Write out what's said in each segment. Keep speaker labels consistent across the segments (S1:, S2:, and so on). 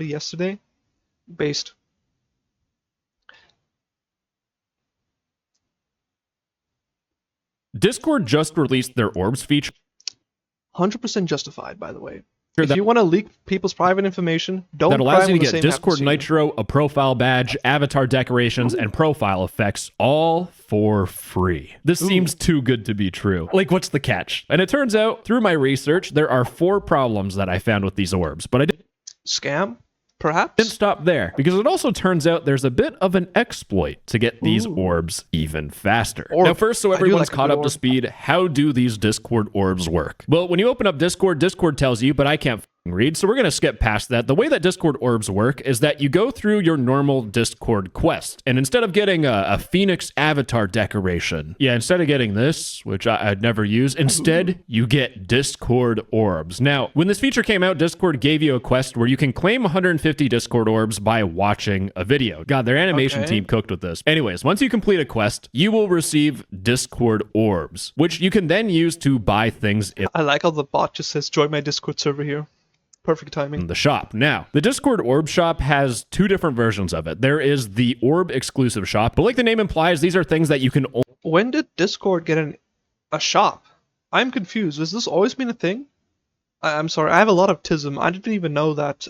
S1: yesterday, based.
S2: Discord just released their Orbs feature.
S1: 100% justified, by the way.
S2: That,
S1: If you want to leak people's private information, don't
S2: that allows
S1: cry
S2: you
S1: when
S2: to
S1: the
S2: get
S1: same happens
S2: Discord
S1: to you.
S2: Nitro, a profile badge, avatar decorations, and profile effects all for free. This seems too good to be true. Like, what's the catch? And it turns out, through my research, there are 4 problems that I found with these orbs, but I didn't
S1: Scam? Perhaps?
S2: stop there, because it also turns out there's a bit of an exploit to get these orbs even faster. Now first, so everyone's caught up to speed, how do these Discord orbs work? Well, when you open up Discord, Discord tells you, but I can't read, so we're going to skip past that. The way that Discord orbs work is that you go through your normal Discord quest, and instead of getting a Phoenix avatar decoration, instead of getting this, which I'd never use, instead you get Discord orbs. Now, when this feature came out, Discord gave you a quest where you can claim 150 Discord orbs by watching a video. God, their animation team cooked with this. Anyways, once you complete a quest, you will receive Discord orbs, which you can then use to buy things in
S1: I like how the bot just says, join my Discord server here. Perfect timing.
S2: The shop. Now, the Discord Orb shop has 2 different versions of it. There is the Orb exclusive shop, but like the name implies, these are things that you can only...
S1: When did Discord get a shop? I'm confused. Has this always been a thing? I'm sorry, I have a lot of tism. I didn't even know that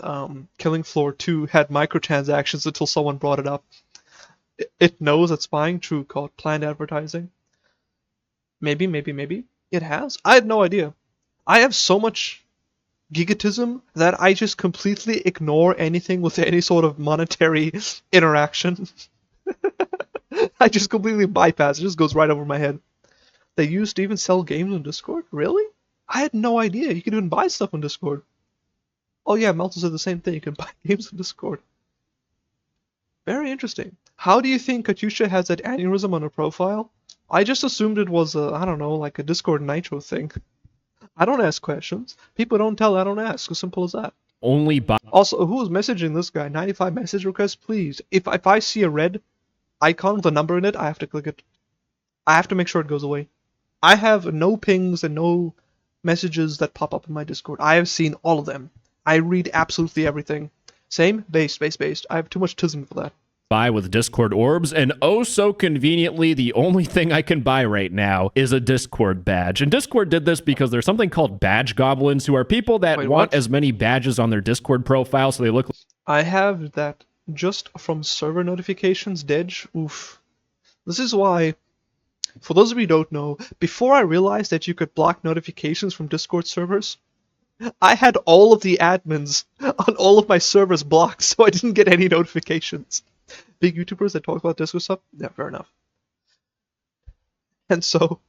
S1: Killing Floor 2 had microtransactions until someone brought it up. It knows it's buying, true, called planned advertising. Maybe. It has? I had no idea. I have so much gigatism that I just completely ignore anything with any sort of monetary interaction. I just completely bypass it. It just goes right over my head. They used to even sell games on Discord? Really? I had no idea. You could even buy stuff on Discord. Oh yeah, Melton said the same thing. You can buy games on Discord. Very interesting. How do you think Katyusha has that aneurysm on her profile? I just assumed it was I don't know, like a Discord Nitro thing. I don't ask questions. People don't tell, I don't ask. As simple as that.
S2: Only buy...
S1: Also, who's messaging this guy? 95 message requests, please. If I see a red icon with a number in it, I have to click it. I have to make sure it goes away. I have no pings and no messages that pop up in my Discord. I have seen all of them. I read absolutely everything. Same? Based. I have too much tism for that.
S2: Buy with Discord orbs, and oh so conveniently, the only thing I can buy right now is a Discord badge. And Discord did this because there's something called badge goblins, who are people that want as many badges on their Discord profile so they look...
S1: I have that just from server notifications, Dedge. Oof. This is why, for those of you who don't know, before I realized that you could block notifications from Discord servers, I had all of the admins on all of my servers blocked, so I didn't get any notifications. Big YouTubers that talk about Discord stuff? Yeah, fair enough. And so,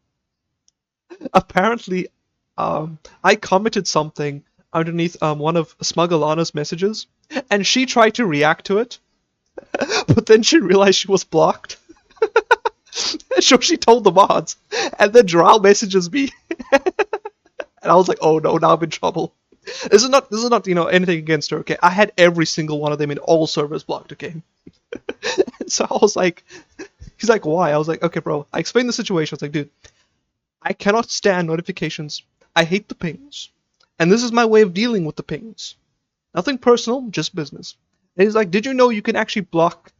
S1: apparently, I commented something underneath one of Smugglana's messages, and she tried to react to it, but then she realized she was blocked. So she told the mods, and then Drow messages me, and I was like, "Oh no, now I'm in trouble." This is not anything against her. Okay, I had every single one of them in all servers blocked. Okay. So I was like, he's like, why? I was like, okay, bro. I explained the situation. I was like, dude, I cannot stand notifications. I hate the pings. And this is my way of dealing with the pings. Nothing personal, just business. And he's like, did you know you can actually block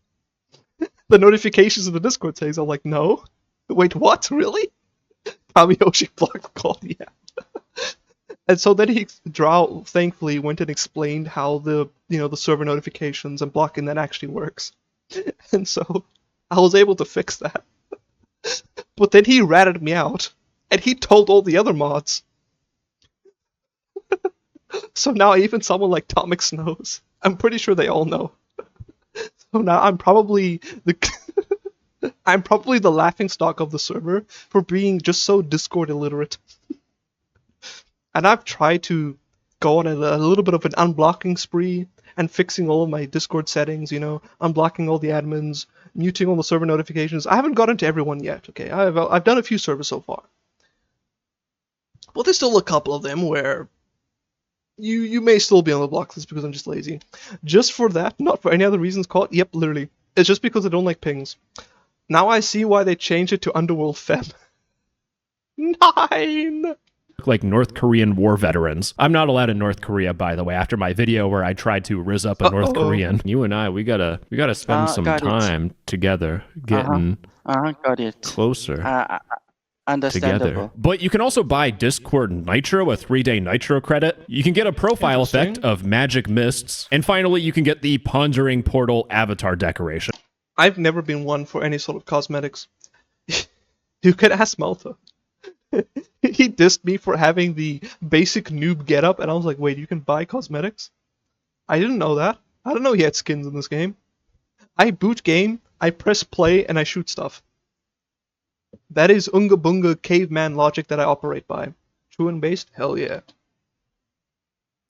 S1: the notifications in the Discord settings? I'm like, no. Wait, what? Really? Kamiyoshi blocked the call, yeah. And so then Drow thankfully went and explained how the server notifications and blocking that actually works. And so I was able to fix that. But then he ratted me out, and he told all the other mods. So now even someone like Tomix knows. I'm pretty sure they all know. So now I'm probably the laughingstock of the server for being just so Discord illiterate. And I've tried to go on a little bit of an unblocking spree and fixing all of my Discord settings, unblocking all the admins, muting all the server notifications. I haven't gotten to everyone yet, okay? I've done a few servers so far. But there's still a couple of them where you may still be on the block list because I'm just lazy. Just for that, not for any other reasons called. Yep, literally. It's just because I don't like pings. Now I see why they changed it to Underworld Fem. 9!
S2: like North Korean war veterans. I'm not allowed in North Korea, by the way, after my video where I tried to rizz up a North Korean. You and I, we gotta spend some time together getting
S3: got it.
S2: closer.
S3: Understandable.
S2: Together. But you can also buy Discord Nitro, a 3-day Nitro credit. You can get a profile effect of magic mists. And finally, you can get the Pondering Portal avatar decoration.
S1: I've never been one for any sort of cosmetics. You could ask Malta. He dissed me for having the basic noob getup, and I was like, wait, you can buy cosmetics? I didn't know that. I didn't know he had skins in this game. I boot game, I press play, and I shoot stuff. That is Unga Bunga caveman logic that I operate by. True and based? Hell yeah.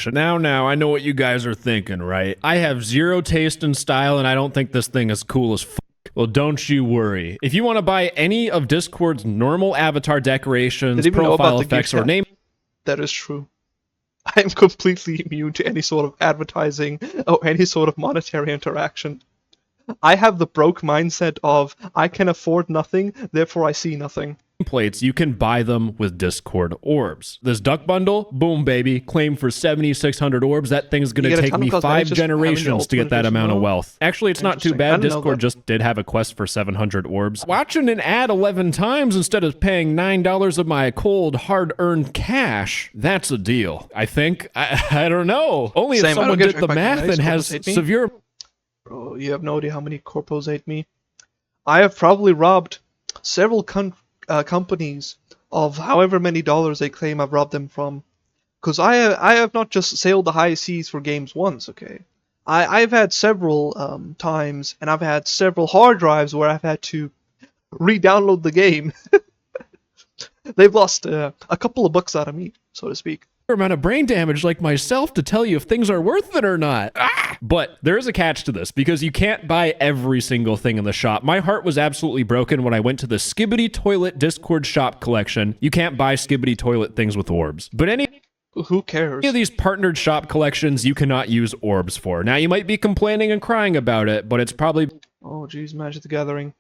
S2: Now, I know what you guys are thinking, right? I have zero taste in style, and I don't think this thing is cool as fuck. Well, don't you worry. If you want to buy any of Discord's normal avatar decorations, profile effects, or name...
S1: That is true. I am completely immune to any sort of advertising or any sort of monetary interaction. I have the broke mindset of, I can afford nothing, therefore I see nothing.
S2: Plates, you can buy them with Discord Orbs. This duck bundle, boom baby, claim for 7,600 orbs. That thing's gonna take me 5 generations to get that amount of wealth. Actually, it's not too bad. Discord just did have a quest for 700 orbs. Watching an ad 11 times instead of paying $9 of my cold, hard-earned cash, that's a deal. I think. I don't know. Only if someone did the math and has severe...
S1: Bro, you have no idea how many corpos hate me. I have probably robbed several companies of however many dollars they claim I've robbed them from. Because I have not just sailed the high seas for games once, okay? I've had several times, and I've had several hard drives where I've had to re-download the game. They've lost a couple of bucks out of me, so to speak.
S2: Amount of brain damage like myself to tell you if things are worth it or not. But there is a catch to this, because you can't buy every single thing in the shop. My heart was absolutely broken when I went to the Skibbity Toilet Discord shop collection. You can't buy Skibbity Toilet things with orbs. But
S1: who cares?
S2: Any of these partnered shop collections you cannot use orbs for. Now you might be complaining and crying about it, but it's probably...
S1: Oh geez, Magic the Gathering.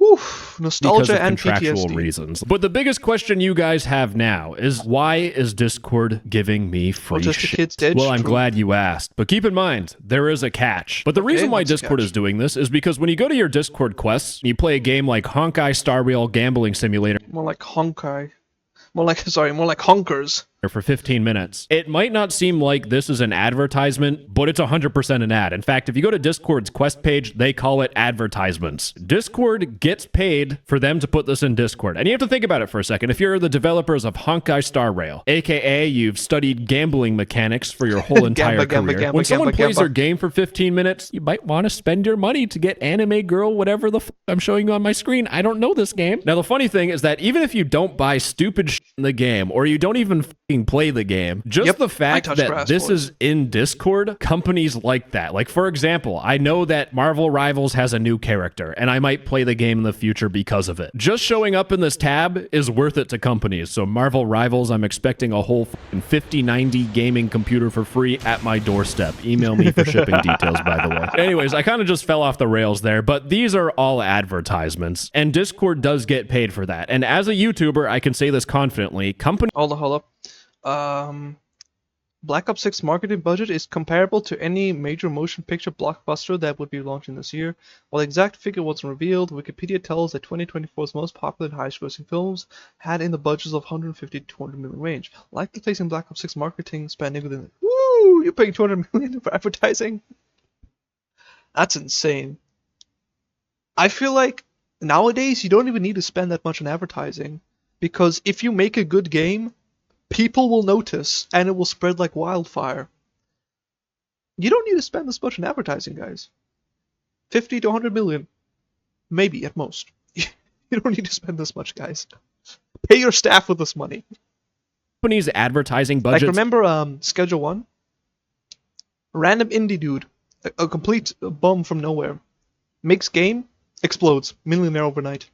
S1: Oof, nostalgia and
S2: contractual
S1: PTSD.
S2: reasons. But the biggest question you guys have now is, why is Discord giving me free shit? Well, I'm glad you asked. But keep in mind, there is a catch. But the reason why Discord is doing this is because when you go to your Discord quests, you play a game like Honkai Star Rail Gambling Simulator.
S1: More like Honkai. More like honkers.
S2: For 15 minutes. It might not seem like this is an advertisement, but it's 100% an ad. In fact, if you go to Discord's quest page, they call it advertisements. Discord gets paid for them to put this in Discord. And you have to think about it for a second. If you're the developers of Honkai Star Rail, aka you've studied gambling mechanics for your whole entire career, when someone plays their game for 15 minutes, you might want to spend your money to get anime girl, whatever the f I'm showing you on my screen. I don't know this game. Now, the funny thing is that even if you don't buy stupid shit in the game, or you don't even play the game, just the fact that this is in Discord, companies like that. Like, for example, I know that Marvel Rivals has a new character, and I might play the game in the future because of it. Just showing up in this tab is worth it to companies. So Marvel Rivals, I'm expecting a whole 5090 gaming computer for free at my doorstep. Email me for shipping details, by the way. Anyways, I kind of just fell off the rails there, but these are all advertisements, and Discord does get paid for that. And as a YouTuber, I can say this confidently,
S1: Hold up. Black Ops 6 marketing budget is comparable to any major motion picture blockbuster that would be launching this year. While the exact figure wasn't revealed, Wikipedia tells that 2024's most popular and highest-grossing films had in the budgets of 150 to 200 million range. Likely placing Black Ops 6 marketing spending within... Woo! You're paying 200 million for advertising? That's insane. I feel like nowadays you don't even need to spend that much on advertising, because if you make a good game, people will notice, and it will spread like wildfire. You don't need to spend this much on advertising, guys. 50 to 100 million. Maybe, at most. You don't need to spend this much, guys. Pay your staff with this money.
S2: Companies' advertising budgets...
S1: Like, remember Schedule 1? Random indie dude. A complete bum from nowhere. Makes game, explodes. Millionaire overnight.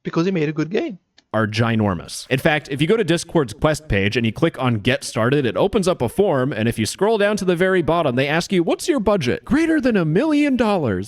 S1: Because he made a good game.
S2: are ginormous. In fact, if you go to Discord's quest page and you click on Get Started, it opens up a form, and if you scroll down to the very bottom, they ask you, what's your budget? Greater than $1 million.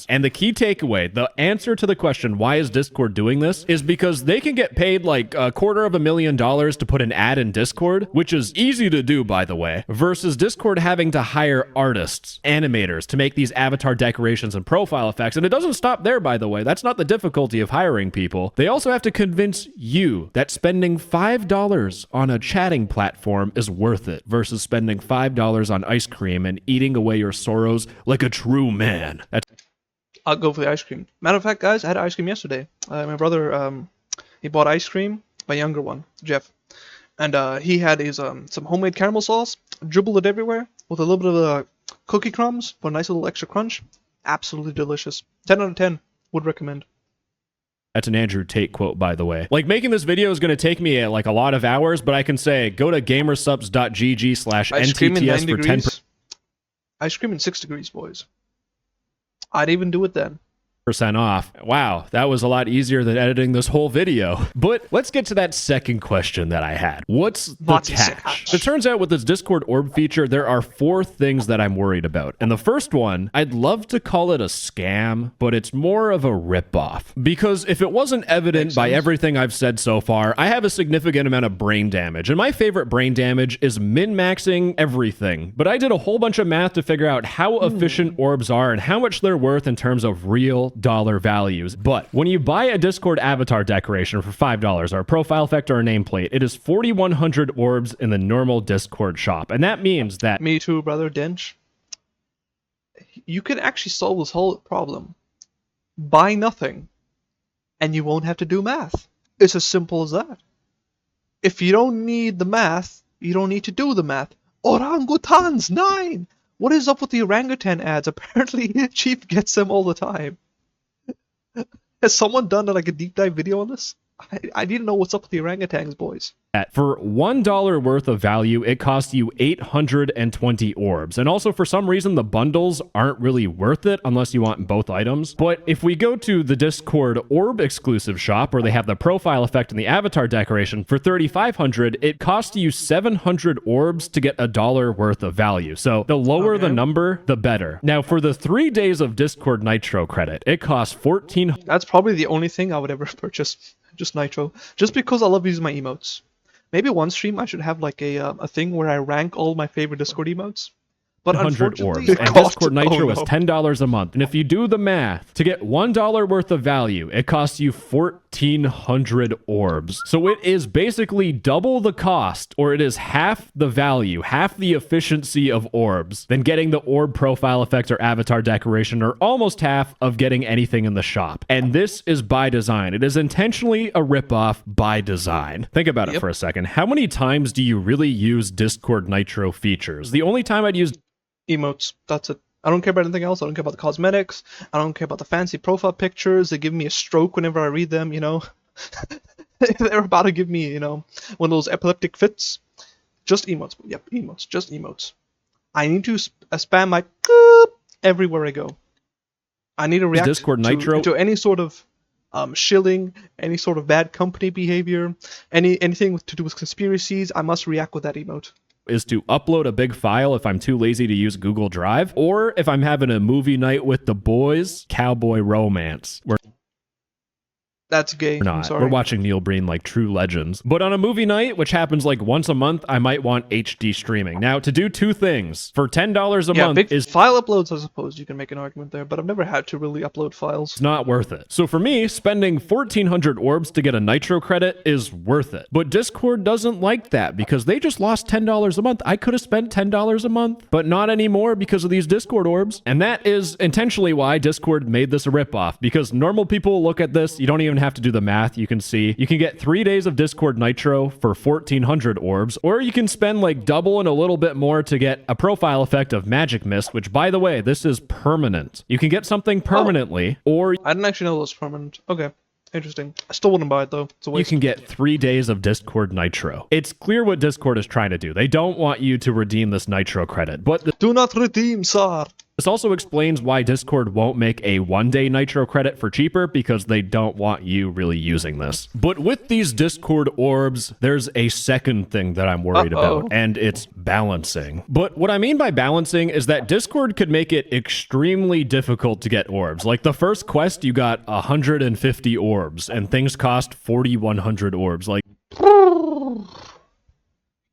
S2: And the key takeaway, the answer to the question, why is Discord doing this, is because they can get paid like $250,000 to put an ad in Discord, which is easy to do, by the way, versus Discord having to hire artists, animators to make these avatar decorations and profile effects. And it doesn't stop there, by the way. That's not the difficulty of hiring people. They also have to convince you that spending $5 on a chatting platform is worth it versus spending $5 on ice cream and eating away your sorrows like a true man.
S1: I'll go for the ice cream. Matter of fact, guys, I had ice cream yesterday. My brother, he bought ice cream, my younger one, Jeff. And he had his some homemade caramel sauce, dribbled it everywhere with a little bit of cookie crumbs for a nice little extra crunch. Absolutely delicious. 10 out of 10. Would recommend.
S2: That's an Andrew Tate quote, by the way. Like, making this video is going to take me like a lot of hours, but I can say go to gamersubs.gg/NTTS for 10%.
S1: Ice cream in 6 degrees, boys. I'd even do it then.
S2: Off. Wow, that was a lot easier than editing this whole video. But let's get to that second question that I had. What's the catch? It turns out with this Discord orb feature, there are 4 things that I'm worried about. And the first one, I'd love to call it a scam, but it's more of a ripoff. Because if it wasn't evident by everything I've said so far, I have a significant amount of brain damage. And my favorite brain damage is min-maxing everything. But I did a whole bunch of math to figure out how efficient orbs are and how much they're worth in terms of real dollar values. But when you buy a Discord avatar decoration for $5 or a profile effect or a nameplate, it is 4,100 orbs in the normal Discord shop. And that means that...
S1: Me too, brother Dench. You can actually solve this whole problem. Buy nothing, and you won't have to do math. It's as simple as that. If you don't need the math, you don't need to do the math. Orangutans 9! What is up with the orangutan ads? Apparently, Chief gets them all the time. Has someone done like a deep dive video on this? I need to know what's up with the orangutans, boys.
S2: For $1 worth of value, it costs you 820 orbs. And also, for some reason, the bundles aren't really worth it unless you want both items. But if we go to the Discord orb exclusive shop, where they have the profile effect and the avatar decoration, for 3,500, it costs you 700 orbs to get $1 worth of value. So the lower the number, the better. Now, for the 3 days of Discord Nitro credit, it costs 14.
S1: That's probably the only thing I would ever purchase. Just Nitro. Just because I love using my emotes. Maybe one stream I should have like a thing where I rank all my favorite Discord emotes. But
S2: 100 orbs. And Discord Nitro is $10 a month. And if you do the math, to get $1 worth of value, it costs you 1,400 orbs. So it is basically double the cost, or it is half the value, half the efficiency of orbs than getting the orb profile effect or avatar decoration, or almost half of getting anything in the shop. And this is by design. It is intentionally a ripoff by design. Think about it for a second. How many times do you really use Discord Nitro features? The only time I'd use
S1: emotes. That's it. I don't care about anything else. I don't care about the cosmetics. I don't care about the fancy profile pictures. They give me a stroke whenever I read them, you know. They're about to give me, you know, one of those epileptic fits. Just emotes. Yep, emotes. Just emotes. I need to spam my everywhere I go. I need to react
S2: Discord Nitro
S1: to any sort of shilling, any sort of bad company behavior, anything to do with conspiracies. I must react with that emote.
S2: Is to upload a big file if I'm too lazy to use Google Drive, or if I'm having a movie night with the boys, cowboy romance.
S1: That's gay.
S2: We're
S1: I'm
S2: not.
S1: sorry.
S2: We're watching Neil Breen like true legends. But on a movie night, which happens like once a month, I might want HD streaming. Now, to do 2 things for $10 a month
S1: big
S2: is
S1: file uploads. I suppose you can make an argument there, but I've never had to really upload files.
S2: not worth it. So for me, spending 1,400 orbs to get a Nitro credit is worth it. But Discord doesn't like that because they just lost $10 a month. I could have spent $10 a month, but not anymore because of these Discord orbs. And that is intentionally why Discord made this a ripoff, because normal people look at this. You don't even have to do the math. You can see you can get 3 days of Discord Nitro for 1,400 orbs, or you can spend like double and a little bit more to get a profile effect of Magic Mist, which, by the way, this is permanent. You can get something permanently, or
S1: I didn't actually know it was permanent. Okay. Interesting. I still wouldn't buy it though. It's a waste.
S2: You can get 3 days of Discord Nitro. It's clear what Discord is trying to do. They don't want you to redeem this Nitro credit, but
S1: do not redeem, sir.
S2: This also explains why Discord won't make a one-day Nitro credit for cheaper, because they don't want you really using this. But with these Discord orbs, there's a second thing that I'm worried about, and it's balancing. But what I mean by balancing is that Discord could make it extremely difficult to get orbs. Like the first quest, you got 150 orbs, and things cost 4,100 orbs. Like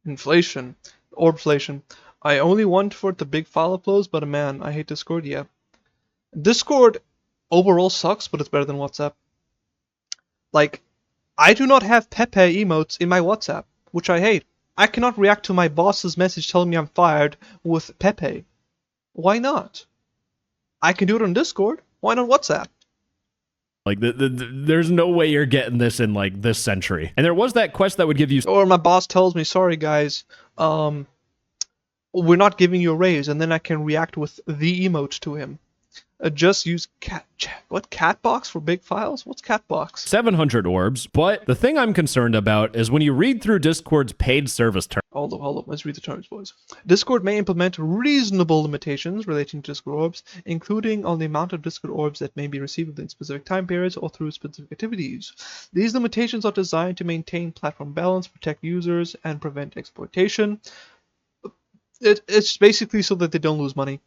S1: inflation, orbflation. I only want for the big file uploads, but man, I hate Discord, yeah. Discord overall sucks, but it's better than WhatsApp. Like, I do not have Pepe emotes in my WhatsApp, which I hate. I cannot react to my boss's message telling me I'm fired with Pepe. Why not? I can do it on Discord. Why not WhatsApp?
S2: Like, there's no way you're getting this in, like, this century. And there was that quest that would give you...
S1: Or my boss tells me, sorry guys, we're not giving you a raise, and then I can react with the emote to him. Just use Catbox for big files? What's Catbox?
S2: 700 orbs, but the thing I'm concerned about is when you read through Discord's paid service terms.
S1: Hold up, let's read the terms, boys. Discord may implement reasonable limitations relating to Discord orbs, including on the amount of Discord orbs that may be received within specific time periods or through specific activities. These limitations are designed to maintain platform balance, protect users, and prevent exploitation. It's basically so that they don't lose money.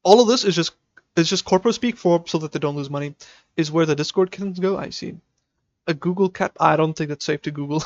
S1: All of this is just corporate speak for so that they don't lose money. Is where the Discord can go. I see. A Google cat. I don't think that's safe to Google.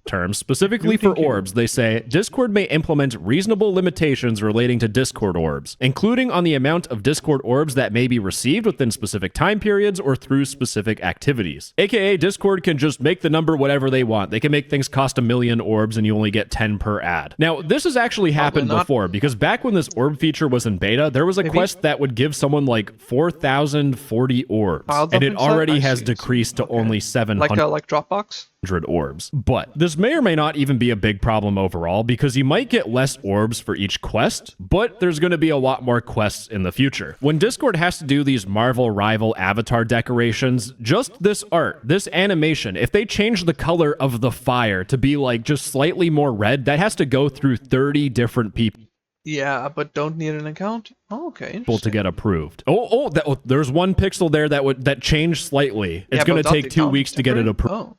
S2: Terms specifically for orbs, they say Discord may implement reasonable limitations relating to Discord orbs, including on the amount of Discord orbs that may be received within specific time periods or through specific activities. AKA Discord can just make the number whatever they want. They can make things cost 1 million orbs and you only get 10 per ad. Now, this has actually happened before, because back when this orb feature was in beta, there was a quest that would give someone like 4,040 orbs, and it already has decreased to only 700.
S1: Like Dropbox?
S2: Orbs. But this may or may not even be a big problem overall, because you might get less orbs for each quest, but there's going to be a lot more quests in the future. When Discord has to do these Marvel rival avatar decorations, just this art, this animation, if they change the color of the fire to be like just slightly more red, that has to go through 30 different people.
S1: Yeah, but don't need an account? Oh, okay.
S2: To get approved. There's one pixel there that changed slightly. It's going to take 2 weeks to get it approved.
S1: Oh.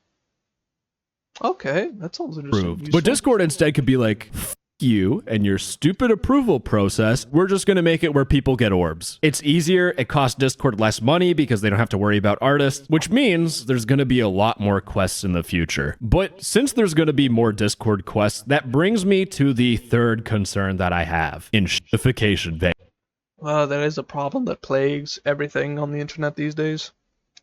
S1: Okay, that sounds interesting.
S2: But Discord instead could be like, F you and your stupid approval process. We're just going to make it where people get orbs. It's easier. It costs Discord less money because they don't have to worry about artists, which means there's going to be a lot more quests in the future. But since there's going to be more Discord quests, that brings me to the third concern that I have in shitification.
S1: Well, that is a problem that plagues everything on the internet these days.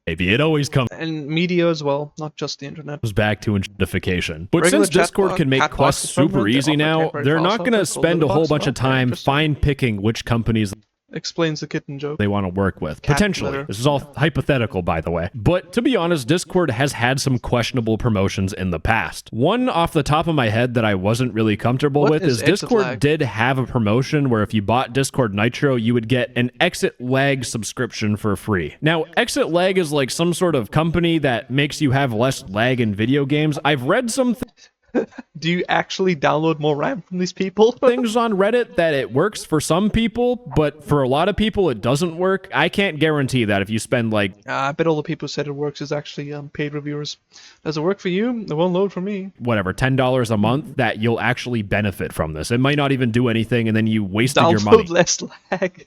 S2: Maybe it always comes.
S1: And media as well, not just the internet.
S2: Goes back to shitification. But since Discord can make quests super easy now, they're not going to spend a whole bunch of time fine-picking which companies
S1: explains the kitten joke
S2: they want to work with. Potentially. This is all hypothetical, by the way. But to be honest, Discord has had some questionable promotions in the past. One off the top of my head that I wasn't really comfortable with is Discord did have a promotion where if you bought Discord Nitro, you would get an Exit Lag subscription for free. Now, Exit Lag is like some sort of company that makes you have less lag in video games. I've read some
S1: Do you actually download more RAM from these people?
S2: Things on Reddit that it works for some people, but for a lot of people it doesn't work. I can't guarantee that if you spend like...
S1: I bet all the people who said it works is actually paid reviewers. Does it work for you? It won't load for me.
S2: Whatever, $10 a month that you'll actually benefit from this. It might not even do anything and then you wasted your money.
S1: Download less lag.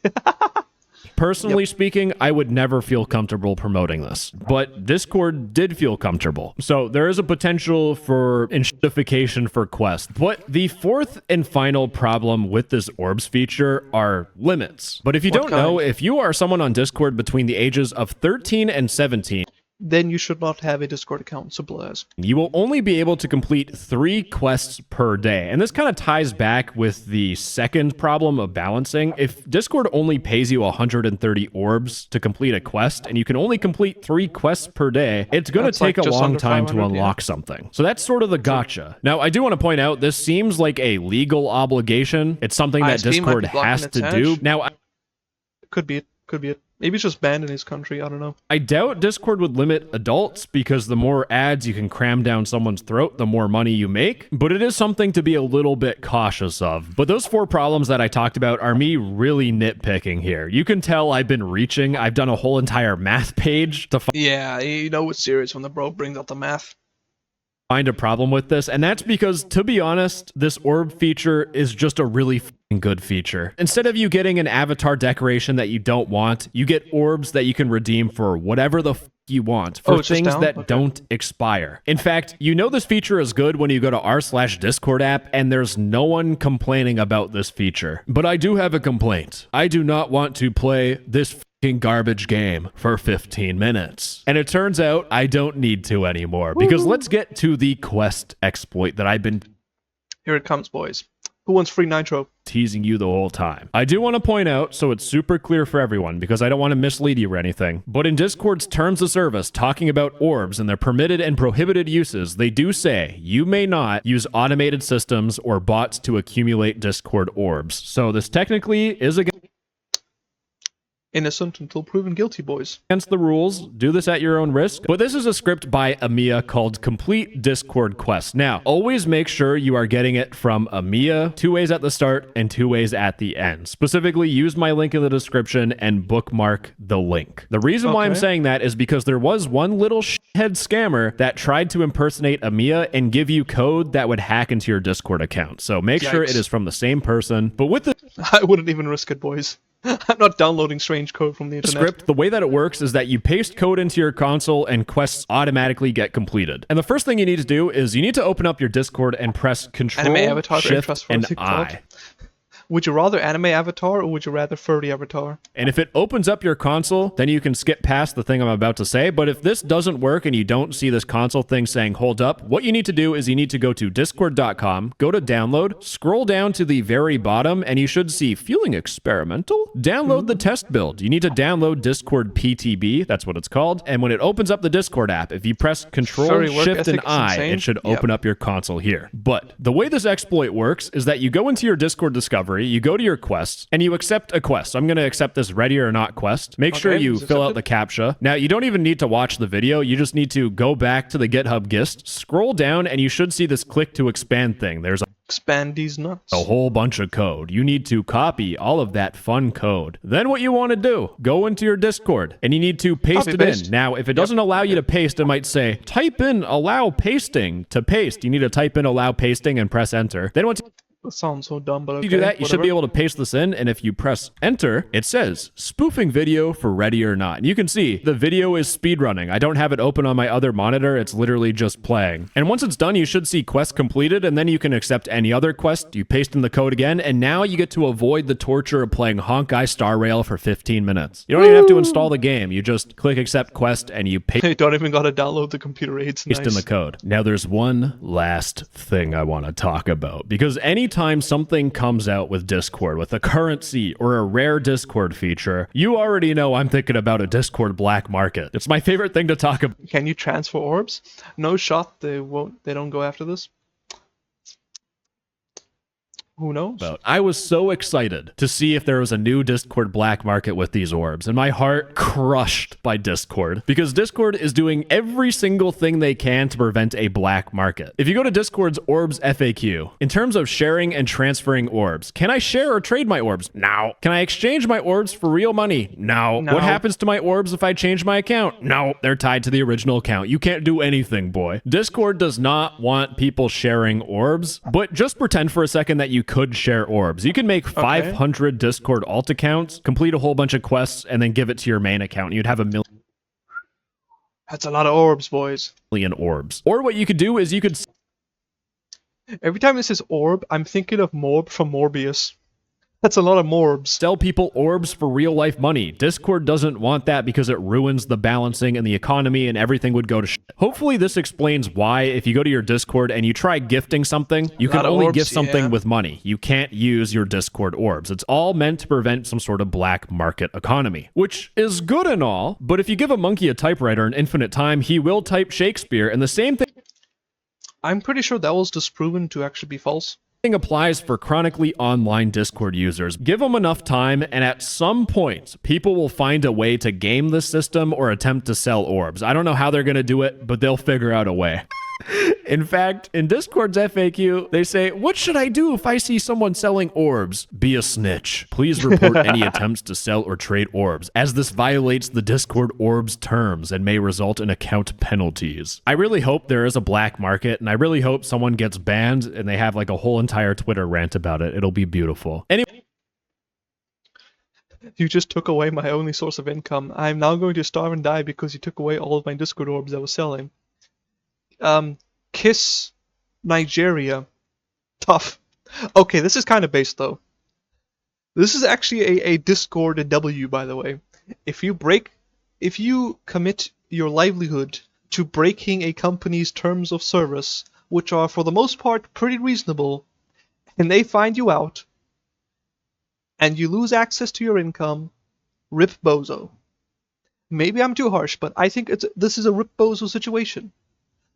S2: Personally speaking, I would never feel comfortable promoting this, but Discord did feel comfortable. So there is a potential for shitification for quests. But the fourth and final problem with this Orbs feature are limits. But if you don't know, if you are someone on Discord between the ages of 13 and 17,
S1: then you should not have a Discord account, simple as.
S2: You will only be able to complete 3 quests per day. And this kind of ties back with the second problem of balancing. If Discord only pays you 130 orbs to complete a quest, and you can only complete 3 quests per day, it's going to take a long time to unlock something. So that's sort of the gotcha. Now, I do want to point out, this seems like a legal obligation. It's something that Discord has to do. Now,
S1: Could be it. Maybe it's just banned in his country, I don't know.
S2: I doubt Discord would limit adults because the more ads you can cram down someone's throat, the more money you make, but it is something to be a little bit cautious of. But those 4 problems that I talked about are me really nitpicking here. You can tell I've been reaching. I've done a whole entire math page to
S1: Yeah, you know it's serious when the bro brings up the math.
S2: Find a problem with this, and that's because, to be honest, this orb feature is just a really good feature. Instead of you getting an avatar decoration that you don't want, you get orbs that you can redeem for whatever the you want, for things that don't expire. In fact, you know this feature is good when you go to r/Discord app and there's no one complaining about this feature. But I do have a complaint. I do not want to play this garbage game for 15 minutes. And it turns out I don't need to anymore, because let's get to the quest exploit that I've been...
S1: Here it comes, boys. Who wants free nitro?
S2: Teasing you the whole time. I do want to point out, so it's super clear for everyone, because I don't want to mislead you or anything, but in Discord's terms of service, talking about orbs and their permitted and prohibited uses, they do say you may not use automated systems or bots to accumulate Discord orbs. So this technically is
S1: innocent until proven guilty, boys.
S2: Against the rules, do this at your own risk. But this is a script by Amiya called Complete Discord Quest. Now, always make sure you are getting it from Amiya, 2 ways at the start and 2 ways at the end. Specifically, use my link in the description and bookmark the link. The reason why I'm saying that is because there was one little shithead scammer that tried to impersonate Amiya and give you code that would hack into your Discord account. So make sure it is from the same person. But with the...
S1: I wouldn't even risk it, boys. I'm not downloading strange code from the internet.
S2: Script, the way that it works is that you paste code into your console and quests automatically get completed. And the first thing you need to do is you need to open up your Discord and press Control, Shift, and I.
S1: Would you rather anime avatar or would you rather furry avatar?
S2: And if it opens up your console, then you can skip past the thing I'm about to say. But if this doesn't work and you don't see this console thing saying hold up, what you need to do is you need to go to discord.com, go to download, scroll down to the very bottom, and you should see feeling experimental. Download the test build. You need to download Discord PTB, that's what it's called. And when it opens up the Discord app, if you press Control, Shift, and I, it should open up your console here. But the way this exploit works is that you go into your Discord discovery, you go to your quests, and you accept a quest. So I'm going to accept this ready or not quest. Make sure you fill out the CAPTCHA. Now, you don't even need to watch the video. You just need to go back to the GitHub gist, scroll down, and you should see this click to expand thing. There's
S1: expand these nuts.
S2: A whole bunch of code. You need to copy all of that fun code. Then what you want to do, go into your Discord, and you need to paste it in. Now, if it doesn't allow you to paste, it might say, type in allow pasting to paste. You need to type in allow pasting and press enter. Then once
S1: that sounds so dumb, but okay.
S2: You do that, you should be able to paste this in, and if you press enter, it says spoofing video for ready or not. And you can see the video is speedrunning. I don't have it open on my other monitor. It's literally just playing. And once it's done, you should see quest completed, and then you can accept any other quest. You paste in the code again, and now you get to avoid the torture of playing Honkai Star Rail for 15 minutes. You don't even have to install the game. You just click accept quest, and you paste.
S1: You don't even gotta download the computer aids.
S2: Paste in the code. Now there's one last thing I want to talk about, because anytime something comes out with Discord, with a currency or a rare Discord feature, you already know I'm thinking about a Discord black market. It's my favorite thing to talk about.
S1: Can you transfer orbs? No shot. They don't go after this. Who knows?
S2: I was so excited to see if there was a new Discord black market with these orbs, and my heart crushed by Discord, because Discord is doing every single thing they can to prevent a black market. If you go to Discord's Orbs FAQ, in terms of sharing and transferring orbs, can I share or trade my orbs? No. Can I exchange my orbs for real money? No. What happens to my orbs if I change my account? No. They're tied to the original account. You can't do anything, boy. Discord does not want people sharing orbs, but just pretend for a second that you could share orbs. You can make 500 Discord alt accounts, complete a whole bunch of quests, and then give it to your main account. You'd have 1 million.
S1: That's a lot of orbs, boys.
S2: Orbs. Or what you could do is you could...
S1: Every time it says orb, I'm thinking of Morb from Morbius. That's a lot of morbs.
S2: Sell people orbs for real life money. Discord doesn't want that because it ruins the balancing and the economy, and everything would go to shit. Hopefully this explains why if you go to your Discord and you try gifting something, you can only gift something with money. You can't use your Discord orbs. It's all meant to prevent some sort of black market economy, which is good and all, but if you give a monkey a typewriter in infinite time, he will type Shakespeare, and the same thing...
S1: I'm pretty sure that was disproven to actually be false.
S2: Thing applies for chronically online Discord users. Give them enough time, and at some point, people will find a way to game the system or attempt to sell orbs. I don't know how they're going to do it, but they'll figure out a way. In fact, in Discord's FAQ, they say, "What should I do if I see someone selling orbs? Be a snitch. Please report any attempts to sell or trade orbs, as this violates the Discord orbs terms and may result in account penalties." I really hope there is a black market, and I really hope someone gets banned and they have like a whole entire Twitter rant about it. It'll be beautiful. Anyway.
S1: You just took away my only source of income. I'm now going to starve and die because you took away all of my Discord orbs I was selling. Kiss Nigeria. Tough. Okay, this is kind of based though. This is actually a Discord W, by the way. If you commit your livelihood to breaking a company's terms of service, which are for the most part pretty reasonable, and they find you out, and you lose access to your income, rip bozo. Maybe I'm too harsh, but I think this is a rip bozo situation.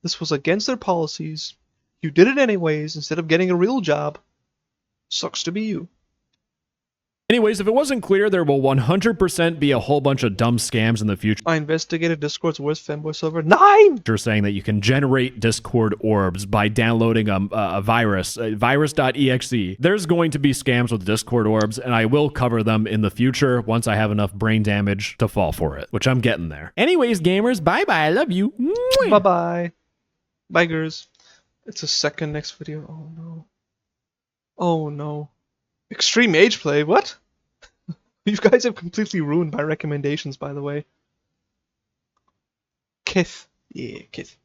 S1: This was against their policies. You did it anyways instead of getting a real job. Sucks to be you.
S2: Anyways, if it wasn't clear, there will 100% be a whole bunch of dumb scams in the future.
S1: I investigated Discord's worst fanboy server. 9!
S2: You're saying that you can generate Discord orbs by downloading a virus, virus.exe. There's going to be scams with Discord orbs, and I will cover them in the future once I have enough brain damage to fall for it, which I'm getting there. Anyways, gamers, bye-bye. I love you.
S1: Bye-bye. Bye, girls. It's a second next video. Oh, no. Oh, no. Extreme age play? What? You guys have completely ruined my recommendations, by the way. Kith. Yeah, Kith.